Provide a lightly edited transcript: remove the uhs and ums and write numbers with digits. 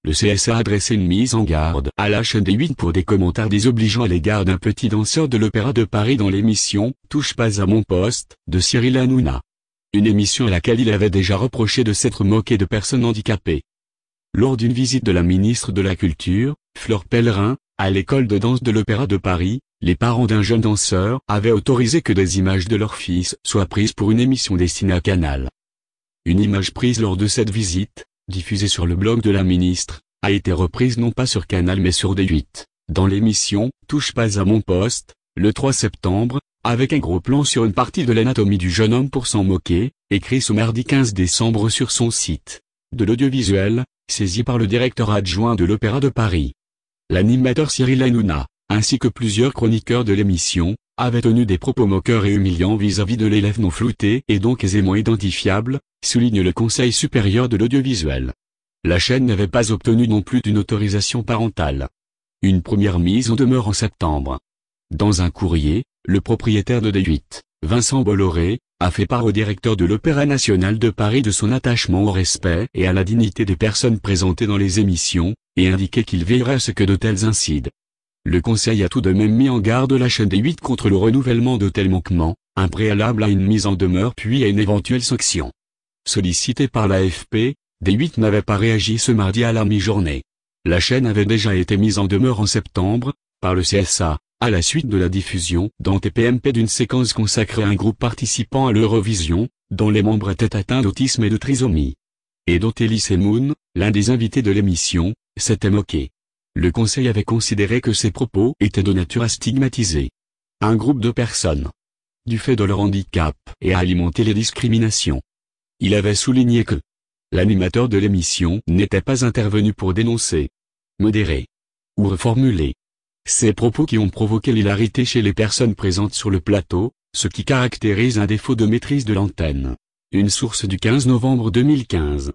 le CSA a adressé une mise en garde à la chaîne D8 pour des commentaires désobligeants à l'égard d'un petit danseur de l'Opéra de Paris dans l'émission « Touche pas à mon poste » de Cyril Hanouna. Une émission à laquelle il avait déjà reproché de s'être moqué de personnes handicapées. Lors d'une visite de la ministre de la Culture, Fleur Pellerin, à l'école de danse de l'Opéra de Paris, les parents d'un jeune danseur avaient autorisé que des images de leur fils soient prises pour une émission destinée à Canal. Une image prise lors de cette visite, diffusée sur le blog de la ministre, a été reprise non pas sur Canal mais sur D8, dans l'émission « Touche pas à mon poste », le 3 septembre, avec un gros plan sur une partie de l'anatomie du jeune homme pour s'en moquer, écrit ce mardi 15 décembre sur son site. De l'audiovisuel, saisi par le directeur adjoint de l'Opéra de Paris. L'animateur Cyril Hanouna, ainsi que plusieurs chroniqueurs de l'émission, avaient tenu des propos moqueurs et humiliants vis-à-vis de l'élève non flouté et donc aisément identifiable, souligne le Conseil supérieur de l'audiovisuel. La chaîne n'avait pas obtenu non plus d'une autorisation parentale. Une première mise en demeure en septembre. Dans un courrier, le propriétaire de D8, Vincent Bolloré, a fait part au directeur de l'Opéra national de Paris de son attachement au respect et à la dignité des personnes présentées dans les émissions, et indiqué qu'il veillerait à ce que de tels incidents. Le Conseil a tout de même mis en garde la chaîne D8 contre le renouvellement de tels manquements, un préalable à une mise en demeure puis à une éventuelle sanction. Sollicité par l'AFP, D8 n'avait pas réagi ce mardi à la mi-journée. La chaîne avait déjà été mise en demeure en septembre, par le CSA, à la suite de la diffusion dans TPMP d'une séquence consacrée à un groupe participant à l'Eurovision, dont les membres étaient atteints d'autisme et de trisomie. Et dont Elie Semoun, l'un des invités de l'émission, s'était moqué. Le Conseil avait considéré que ces propos étaient de nature à stigmatiser un groupe de personnes, du fait de leur handicap, et à alimenter les discriminations. Il avait souligné que l'animateur de l'émission n'était pas intervenu pour dénoncer, modérer ou reformuler ces propos qui ont provoqué l'hilarité chez les personnes présentes sur le plateau, ce qui caractérise un défaut de maîtrise de l'antenne. Une source du 15 novembre 2015.